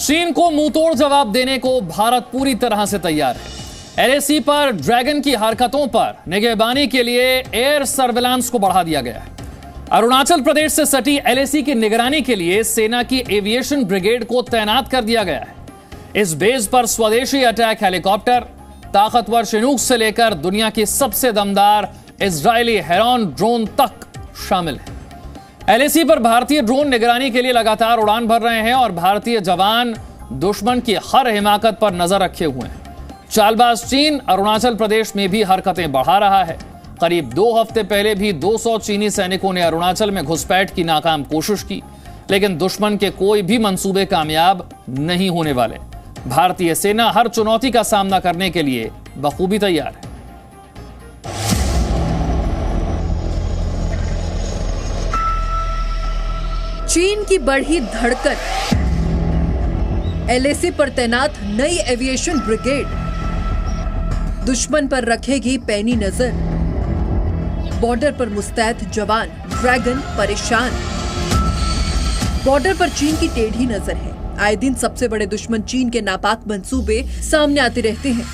चीन को मुंहतोड़ जवाब देने को भारत पूरी तरह से तैयार है। एलएसी पर ड्रैगन की हरकतों पर निगहबानी के लिए एयर सर्विलांस को बढ़ा दिया गया है। अरुणाचल प्रदेश से सटी एलएसी की निगरानी के लिए सेना की एविएशन ब्रिगेड को तैनात कर दिया गया है। इस बेस पर स्वदेशी अटैक हेलीकॉप्टर, ताकतवर चिनूक से लेकर दुनिया की सबसे दमदार इजरायली हेरॉन ड्रोन तक शामिल है। एलएसी पर भारतीय ड्रोन निगरानी के लिए लगातार उड़ान भर रहे हैं और भारतीय जवान दुश्मन की हर हिमाकत पर नजर रखे हुए हैं। चालबाज चीन अरुणाचल प्रदेश में भी हरकतें बढ़ा रहा है। करीब 2 हफ्ते पहले भी 200 चीनी सैनिकों ने अरुणाचल में घुसपैठ की नाकाम कोशिश की, लेकिन दुश्मन के कोई भी मंसूबे कामयाब नहीं होने वाले। भारतीय सेना हर चुनौती का सामना करने के लिए बखूबी तैयार है। चीन की बढ़ी धड़कन, एलएसी पर तैनात नई एविएशन ब्रिगेड दुश्मन पर रखेगी पैनी नजर। बॉर्डर पर मुस्तैद जवान ड्रैगन परेशान। बॉर्डर पर चीन की टेढ़ी नजर है। आए दिन सबसे बड़े दुश्मन चीन के नापाक मंसूबे सामने आते रहते हैं।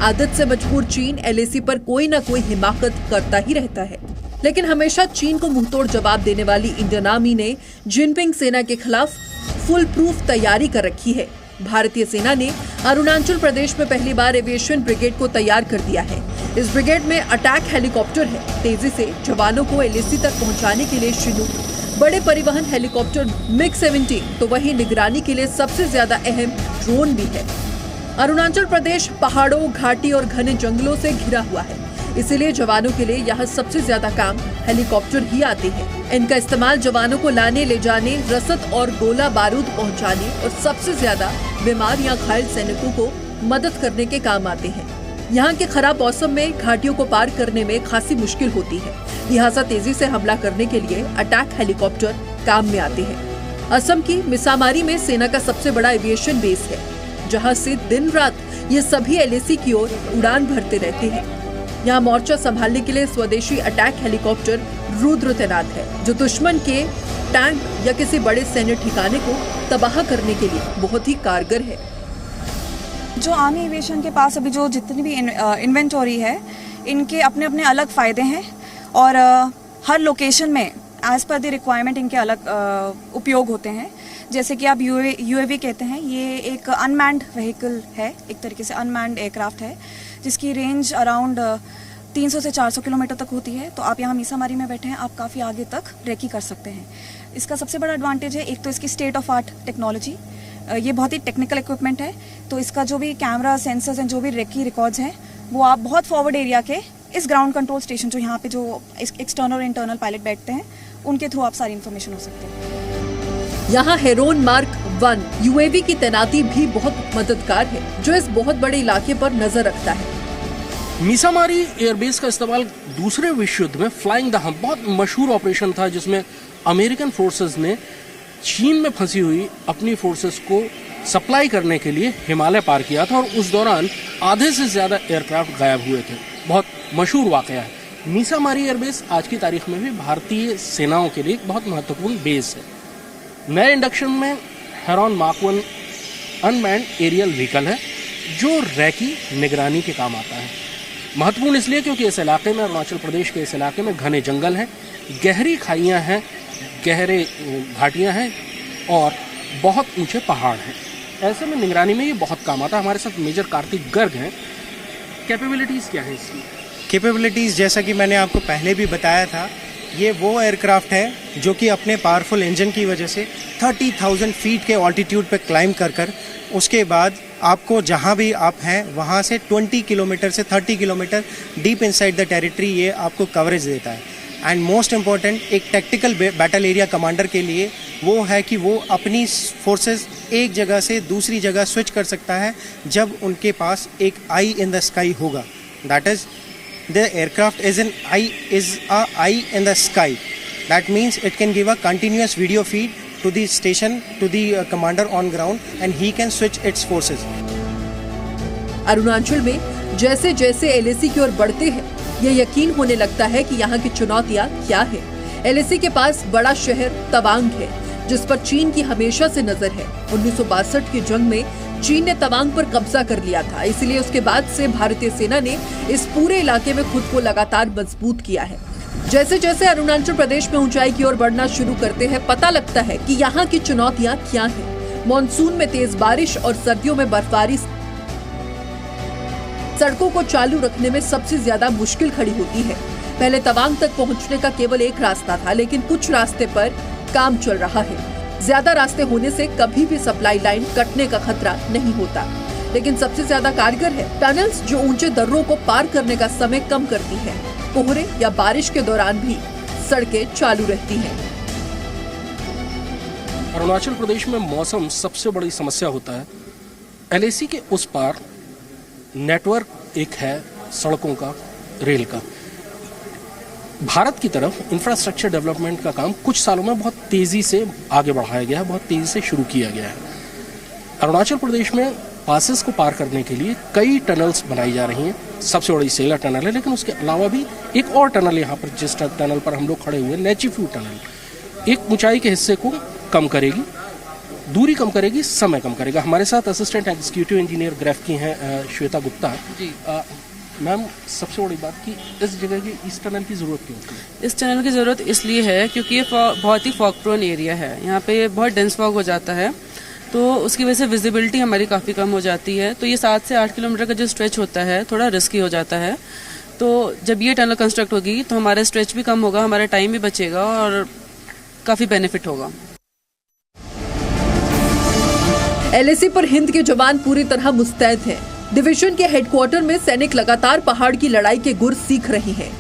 आदत से मजबूर चीन एलएसी पर कोई ना कोई हिमाकत करता ही रहता है, लेकिन हमेशा चीन को मुंहतोड़ जवाब देने वाली इंडियन आर्मी ने जिनपिंग सेना के खिलाफ फुल प्रूफ तैयारी कर रखी है। भारतीय सेना ने अरुणाचल प्रदेश में पहली बार एविएशन ब्रिगेड को तैयार कर दिया है। इस ब्रिगेड में अटैक हेलीकॉप्टर है। तेजी से जवानों को एलएसी तक पहुंचाने के लिए चिनूक, बड़े परिवहन हेलीकॉप्टर MiG-17, तो वही निगरानी के लिए सबसे ज्यादा अहम ड्रोन भी है। अरुणाचल प्रदेश पहाड़ों, घाटी और घने जंगलों से घिरा हुआ है, इसीलिए जवानों के लिए यहाँ सबसे ज्यादा काम हेलीकॉप्टर ही आते हैं। इनका इस्तेमाल जवानों को लाने ले जाने, रसद और गोला बारूद पहुंचाने और सबसे ज्यादा बीमार या घायल सैनिकों को मदद करने के काम आते हैं। यहाँ के खराब मौसम में घाटियों को पार करने में खासी मुश्किल होती है, लिहाजा तेजी से हमला करने के लिए अटैक हेलीकॉप्टर काम में आते हैं। असम की मिसामारी में सेना का सबसे बड़ा एविएशन बेस है, जहाँ से दिन रात ये सभी एलएसी की ओर उड़ान भरते रहते हैं। यहाँ मोर्चा संभालने के लिए स्वदेशी अटैक हेलीकॉप्टर रुद्र तैनात है, जो दुश्मन के टैंक या किसी बड़े सैन्य ठिकाने को तबाह करने के लिए बहुत ही कारगर है। जो आर्मी एविएशन के पास अभी जो जितनी भी इन्वेंटरी है, इनके अपने अपने अलग फायदे हैं और हर लोकेशन में एज पर द रिक्वायरमेंट इनके अलग उपयोग होते हैं। जैसे कि आप यूएवी कहते हैं, ये एक अनमैन्ड व्हीकल है, एक तरीके से अनमैन्ड एयरक्राफ्ट है, जिसकी रेंज अराउंड 300 से 400 किलोमीटर तक होती है। तो आप यहाँ मीसामारी में बैठे हैं, आप काफ़ी आगे तक रेकी कर सकते हैं। इसका सबसे बड़ा एडवांटेज है, एक तो इसकी स्टेट ऑफ आर्ट टेक्नोलॉजी, ये बहुत ही टेक्निकल इक्विपमेंट है। तो इसका जो भी कैमरा, सेंसर्स एंड जो भी रेकी रिकॉर्ड्स हैं, वो आप बहुत फॉरवर्ड एरिया के इस ग्राउंड कंट्रोल स्टेशन, जो यहाँ पे जो एक्सटर्नल और इंटरनल पायलट बैठते हैं, उनके थ्रू आप सारी इन्फॉर्मेशन हो सकते हैं। यहाँ हेरोन मार्क 1 यूएवी की तैनाती भी बहुत मददगार है, जो इस बहुत बड़े इलाके पर नजर रखता है। मीसामारी एयरबेस का इस्तेमाल दूसरे विश्व युद्ध में फ्लाइंग द हम्प बहुत मशहूर ऑपरेशन था, जिसमें अमेरिकन फोर्सेस ने चीन में फंसी हुई अपनी फोर्सेस को सप्लाई करने के लिए हिमालय पार किया था और उस दौरान आधे से ज्यादा एयरक्राफ्ट गायब हुए थे। बहुत मशहूर वाकया है। मीसामारी एयरबेस आज की तारीख में भी भारतीय सेनाओं के लिए एक बहुत महत्वपूर्ण बेस है। नए इंडक्शन में Heron Mark 1 unmanned aerial vehicle है, जो रैकी निगरानी के काम आता है। महत्वपूर्ण इसलिए क्योंकि इस इलाके में, अरुणाचल प्रदेश के इस इलाके में घने जंगल हैं, गहरी खाइयाँ हैं, गहरे घाटियाँ हैं और बहुत ऊंचे पहाड़ हैं। ऐसे में निगरानी में ये बहुत काम आता है। हमारे साथ मेजर कार्तिक गर्ग हैं। कैपेबिलिटीज़ क्या है इसकी? कैपेबिलिटीज़ जैसा कि मैंने आपको पहले भी बताया था, ये वो एयरक्राफ्ट है जो कि अपने पावरफुल इंजन की वजह से 30,000 फीट के ऑल्टीट्यूड पे क्लाइंब कर उसके बाद आपको जहां भी आप हैं वहां से 20 किलोमीटर से 30 kilometre deep inside the territory ये आपको कवरेज देता है। एंड मोस्ट इम्पॉर्टेंट, एक टैक्टिकल बैटल एरिया कमांडर के लिए वो है कि वो अपनी फोर्सेस एक जगह से दूसरी जगह स्विच कर सकता है जब उनके पास एक आई इन द स्काई होगा। That is the aircraft is a eye in the sky. That means it can give a continuous video feed to the station, to the commander on ground, and he can switch its forces. Arunachal में जैसे जैसे LAC की ओर बढ़ते हैं, ये यकीन होने लगता है कि यहाँ की चुनौतियाँ क्या है। एलएसी के पास बड़ा शहर तवांग है, जिस पर चीन की हमेशा से नजर है। 1962 की जंग में चीन ने तवांग पर कब्जा कर लिया था, इसलिए उसके बाद से भारतीय सेना ने इस पूरे इलाके में खुद को लगातार मजबूत किया है। जैसे जैसे अरुणाचल प्रदेश में ऊंचाई की ओर बढ़ना शुरू करते हैं, पता लगता है कि यहाँ की चुनौतियाँ क्या हैं। मॉनसून में तेज बारिश और सर्दियों में बर्फबारी सड़कों को चालू रखने में सबसे ज्यादा मुश्किल खड़ी होती है। पहले तवांग तक पहुंचने का केवल एक रास्ता था, लेकिन कुछ रास्ते पर काम चल रहा है। ज्यादा रास्ते होने से कभी भी सप्लाई लाइन कटने का खतरा नहीं होता, लेकिन सबसे ज्यादा कारगर है टनल्स, जो ऊंचे दर्रों को पार करने का समय कम करती है। कोहरे या बारिश के दौरान भी सड़कें चालू रहती हैं। अरुणाचल प्रदेश में मौसम सबसे बड़ी समस्या होता है। एलएसी के उस पार नेटवर्क एक है सड़कों का, रेल का। भारत की तरफ इंफ्रास्ट्रक्चर डेवलपमेंट का काम कुछ सालों में बहुत तेजी से आगे बढ़ाया गया है, बहुत तेजी से शुरू किया गया है। अरुणाचल प्रदेश में पासेस को पार करने के लिए कई टनल्स बनाई जा रही हैं। सबसे बड़ी सेला टनल है, लेकिन उसके अलावा भी एक और टनल यहाँ पर, जिस टनल पर हम लोग खड़े हुए, नेचीफ्यू टनल, एक ऊंचाई के हिस्से को कम करेगी, दूरी कम करेगी, समय कम करेगा। हमारे साथ असिस्टेंट एग्जीक्यूटिव इंजीनियर ग्रेफ की हैं श्वेता गुप्ता जी। मैम, सबसे बड़ी बात कि इस जगह की, इस टनल की ज़रूरत क्यों है? इस टनल की ज़रूरत इसलिए है क्योंकि ये बहुत ही फॉग प्रोन एरिया है। यहाँ पे बहुत डेंस फॉग हो जाता है, तो उसकी वजह से विजिबिलिटी हमारी काफ़ी कम हो जाती है। तो ये 7 से 8 किलोमीटर का जो स्ट्रेच होता है, थोड़ा रिस्की हो जाता है। तो जब ये टनल कंस्ट्रक्ट होगी तो हमारा स्ट्रेच भी कम होगा, हमारा टाइम भी बचेगा और काफ़ी बेनिफिट होगा। एलएसी पर हिंद के जवान पूरी तरह मुस्तैद हैं। डिवीजन के हेडक्वार्टर में सैनिक लगातार पहाड़ की लड़ाई के गुर सीख रहे हैं।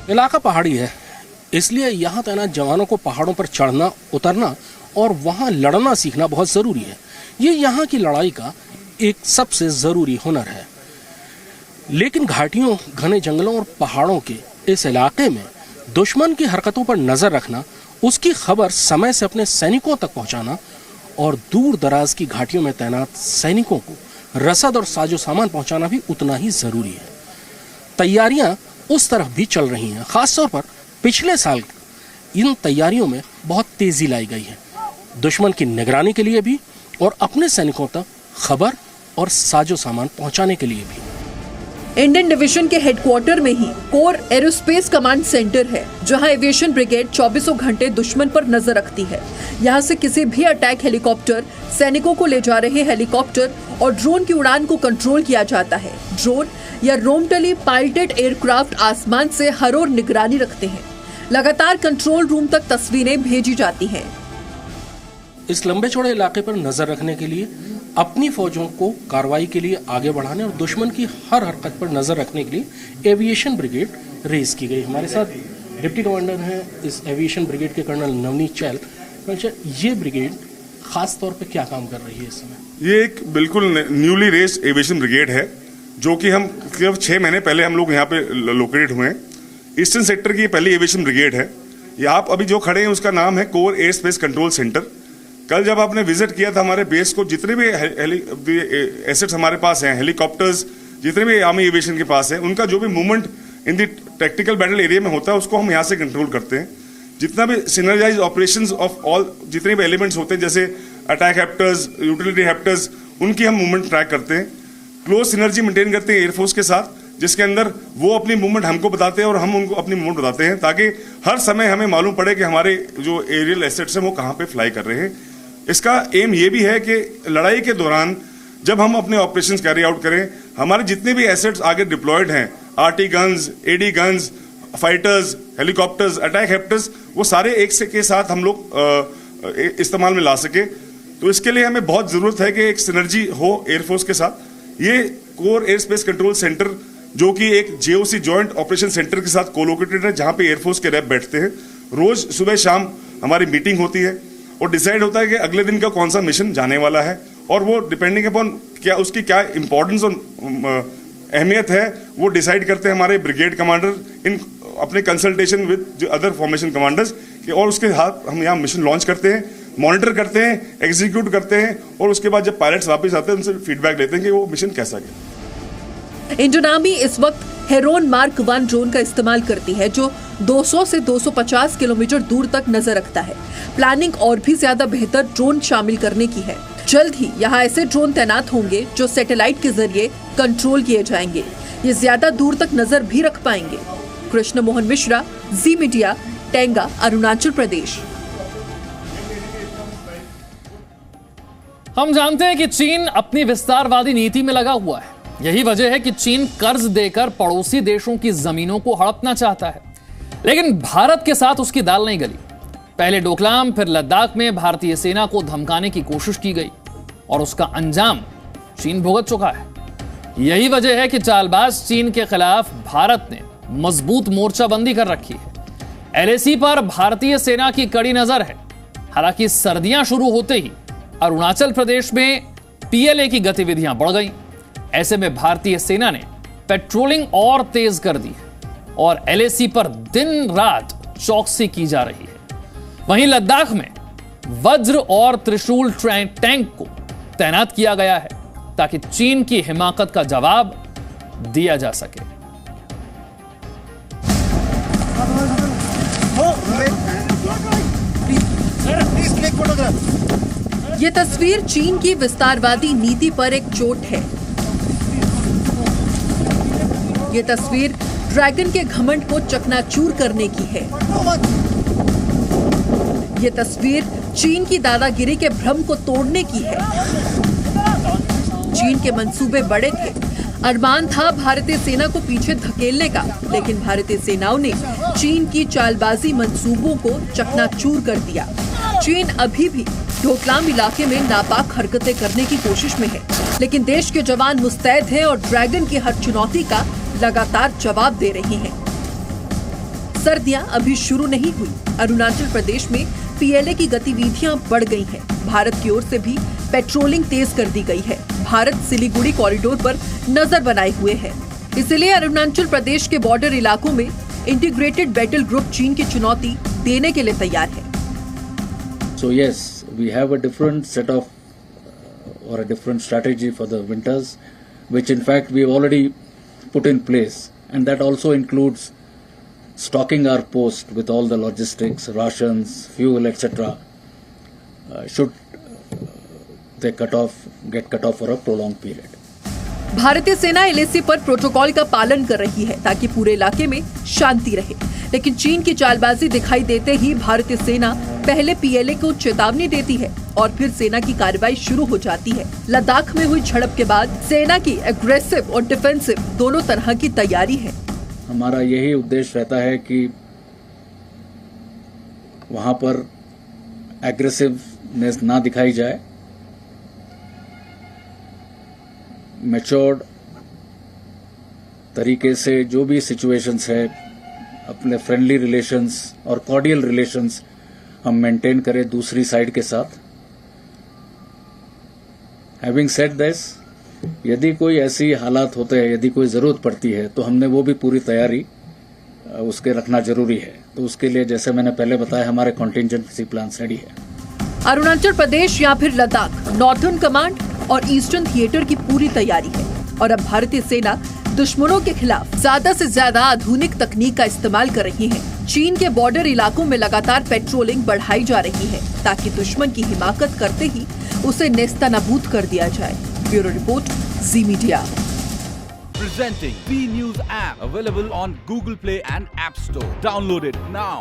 इलाका पहाड़ी है, इसलिए यहाँ तैनात जवानों को पहाड़ों पर चढ़ना, उतरना और वहाँ लड़ना सीखना बहुत ज़रूरी है। ये यहाँ की लड़ाई का एक सबसे ज़रूरी हुनर है। लेकिन घाटियों, घने जंगलों और पहाड़ों के इस इलाके में दुश्मन की हरकतों पर नज़र रखना, उसकी खबर समय से अपने सैनिकों तक पहुँचाना और दूर दराज की घाटियों में तैनात सैनिकों को रसद और साजो सामान पहुँचाना भी उतना ही ज़रूरी है। तैयारियाँ उस तरफ भी चल रही हैं। खासतौर पर पिछले साल इन तैयारियों में बहुत तेजी लाई गई है, दुश्मन की निगरानी के लिए भी और अपने सैनिकों तक खबर और साजो सामान पहुंचाने के लिए भी। इंडियन डिवीजन के हेडक्वार्टर में ही कोर एरोस्पेस कमांड सेंटर है, जहां एविएशन ब्रिगेड 24 घंटे दुश्मन पर नजर रखती है। यहां से किसी भी अटैक हेलीकॉप्टर, सैनिकों को ले जा रहे हेलीकॉप्टर और ड्रोन की उड़ान को कंट्रोल किया जाता है। ड्रोन या रोमटली पायलटेड एयरक्राफ्ट आसमान से हर ओर निगरानी रखते हैं। लगातार कंट्रोल रूम तक तस्वीरें भेजी जाती हैं। इस लंबे चौड़े इलाके पर नजर रखने के लिए, अपनी फौजों को कार्रवाई के लिए आगे बढ़ाने और दुश्मन की हर हरकत पर नजर रखने के लिए एविएशन ब्रिगेड रेस की गई। हमारे साथ डिप्टी कमांडर हैं इस एविएशन ब्रिगेड के कर्नल नवनीत चैल। ये ब्रिगेड खास तौर पे क्या काम कर रही है इस समय? ये एक बिल्कुल न्यूली रेस्ड एविएशन ब्रिगेड है, जो कि हम करीब 6 महीने पहले हम लोग यहाँ पे लोकेटेड हुए हैं। ईस्टर्न सेक्टर की पहली एविएशन ब्रिगेड है। ये आप अभी जो खड़े हैं उसका नाम है core air space control centre. कल जब आपने विजिट किया था हमारे बेस को, जितने भी एसेट्स हमारे पास हैं, हेलीकॉप्टर्स, जितने भी आर्मी एविएशन के पास है, उनका जो भी movement in the tactical battle area में होता है उसको हम यहाँ से कंट्रोल करते हैं। जितना भी सिनर्जाइज ऑपरेशंस ऑफ ऑल, जितने भी एलिमेंट्स होते हैं जैसे अटैक हेप्टर्स, यूटिलिटी हेप्टर्स, उनकी हम मूवमेंट ट्रैक करते हैं। क्लोज सिनर्जी मेंटेन करते हैं एयरफोर्स के साथ, जिसके अंदर वो अपनी मूवमेंट हमको बताते हैं और हम उनको अपनी मूवमेंट बताते हैं, ताकि हर समय हमें मालूम पड़े कि हमारे जो एरियल एसेट्स हैं वो कहाँ पे फ्लाई कर रहे हैं। इसका एम ये भी है कि लड़ाई के दौरान जब हम अपने ऑपरेशंस कैरी आउट करें, हमारे जितने भी एसेट्स आगे डिप्लॉयड हैं, arty guns, AD guns, fighters, helicopters, attack helicopters, वो सारे एक से के साथ हम लोग इस्तेमाल में ला सके। तो इसके लिए हमें बहुत ज़रूरत है कि एक सिनर्जी हो एयरफोर्स के साथ। ये core air space control centre, जो कि एक जेओसी जॉइंट ऑपरेशन सेंटर के साथ कोलोकेटेड है, जहाँ पे एयरफोर्स के रैप बैठते हैं। रोज सुबह शाम हमारी मीटिंग होती है और डिसाइड होता है कि अगले दिन का कौन सा मिशन जाने वाला है, और वो डिपेंडिंग अपॉन क्या उसकी क्या इंपॉर्टेंस और अहमियत है वो डिसाइड करते हैं हमारे ब्रिगेड कमांडर इन अपने कंसल्टेशन विद जो अदर फॉर्मेशन कमांडर्स, और उसके साथ हम यहाँ मिशन लॉन्च करते हैं, मॉनिटर करते हैं, एग्जीक्यूट करते हैं, और उसके बाद जब पायलट्स वापस आते हैं उनसे फीडबैक लेते हैं कि वो मिशन कैसा गया। इंडियन आर्मी इस वक्त हेरोन मार्क 1 ड्रोन का इस्तेमाल करती है, जो 200 से 250 किलोमीटर दूर तक नजर रखता है। प्लानिंग और भी ज्यादा बेहतर ड्रोन शामिल करने की है। जल्द ही यहाँ ऐसे ड्रोन तैनात होंगे जो सैटेलाइट के जरिए कंट्रोल किए जाएंगे। ये ज्यादा दूर तक नजर भी रख पाएंगे। कृष्ण मोहन मिश्रा, जी मीडिया, टेंगा, अरुणाचल प्रदेश। हम जानते हैं कि चीन अपनी विस्तारवादी नीति में लगा हुआ है। यही वजह है कि चीन कर्ज देकर पड़ोसी देशों की जमीनों को हड़पना चाहता है, लेकिन भारत के साथ उसकी दाल नहीं गली। पहले डोकलाम, फिर लद्दाख में भारतीय सेना को धमकाने की कोशिश की गई और उसका अंजाम चीन भुगत चुका है। यही वजह है कि चालबाज चीन के खिलाफ भारत ने मजबूत मोर्चाबंदी कर रखी है। एलएसी पर भारतीय सेना की कड़ी नजर है। हालांकि सर्दियां शुरू होते ही अरुणाचल प्रदेश में पीएलए की गतिविधियां बढ़ गईं। ऐसे में भारतीय सेना ने पेट्रोलिंग और तेज कर दी है और एलएसी पर दिन रात चौकसी की जा रही है। वहीं लद्दाख में वज्र और त्रिशूल टैंक को तैनात किया गया है ताकि चीन की हिमाकत का जवाब दिया जा सके। ये तस्वीर चीन की विस्तारवादी नीति पर एक चोट है। ये तस्वीर ड्रैगन के घमंड को चकनाचूर करने की है। ये तस्वीर चीन की दादागिरी के भ्रम को तोड़ने की है। चीन के मंसूबे बड़े थे। अरमान था भारतीय सेना को पीछे धकेलने का, लेकिन भारतीय सेनाओं ने चीन की चालबाजी मंसूबों को चकनाचूर कर दिया। चीन अभी भी डोकलाम इलाके में नापाक हरकतें करने की कोशिश में है, लेकिन देश के जवान मुस्तैद हैं और ड्रैगन की हर चुनौती का लगातार जवाब दे रहे हैं। सर्दियां अभी शुरू नहीं हुई। अरुणाचल प्रदेश में पीएलए की गतिविधियां बढ़ गई हैं। भारत की ओर से भी पेट्रोलिंग तेज कर दी गई है। भारत सिलीगुड़ी कॉरिडोर पर नजर बनाए हुए है। इसलिए अरुणाचल प्रदेश के बॉर्डर इलाकों में इंटीग्रेटेड बैटल ग्रुप चीन की चुनौती देने के लिए तैयार है। So yes, we have a different set of or a different strategy for the winters, which in fact we have already put in place, and that also includes stocking our post with all the logistics, rations, fuel, etc. Should they get cut off for a prolonged period. भारतीय सेना LAC पर protocol का पालन कर रही है ताकि पूरे इलाके में शांति रहे, लेकिन चीन की चालबाजी दिखाई देते ही भारतीय सेना पहले पीएलए को चेतावनी देती है और फिर सेना की कार्रवाई शुरू हो जाती है। लद्दाख में हुई झड़प के बाद सेना की एग्रेसिव और डिफेंसिव दोनों तरह की तैयारी है। हमारा यही उद्देश्य रहता है कि वहां पर एग्रेसिवनेस ना दिखाई जाए, मैच्योर्ड तरीके से जो भी सिचुएशंस है, अपने फ्रेंडली रिलेशंस और कॉर्डियल रिलेशंस हम मेंटेन करें दूसरी साइड के साथ। हैविंग सेड दिस, यदि कोई ऐसी हालात होते हैं, यदि कोई जरूरत पड़ती है, तो हमने वो भी पूरी तैयारी उसके रखना जरूरी है। तो उसके लिए जैसे मैंने पहले बताया, हमारे कॉन्टिजेंसी प्लान रेडी है। अरुणाचल प्रदेश या फिर लद्दाख, नॉर्थर्न कमांड और ईस्टर्न थिएटर की पूरी तैयारी है और अब भारतीय सेना दुश्मनों के खिलाफ ज्यादा से ज्यादा आधुनिक तकनीक का इस्तेमाल कर रही है। चीन के बॉर्डर इलाकों में लगातार पेट्रोलिंग बढ़ाई जा रही है ताकि दुश्मन की हिमाकत करते ही उसे नेस्तनाबूद कर दिया जाए। Bureau report, ji media. Presenting B News app, available on Google Play and App Store. Download it now.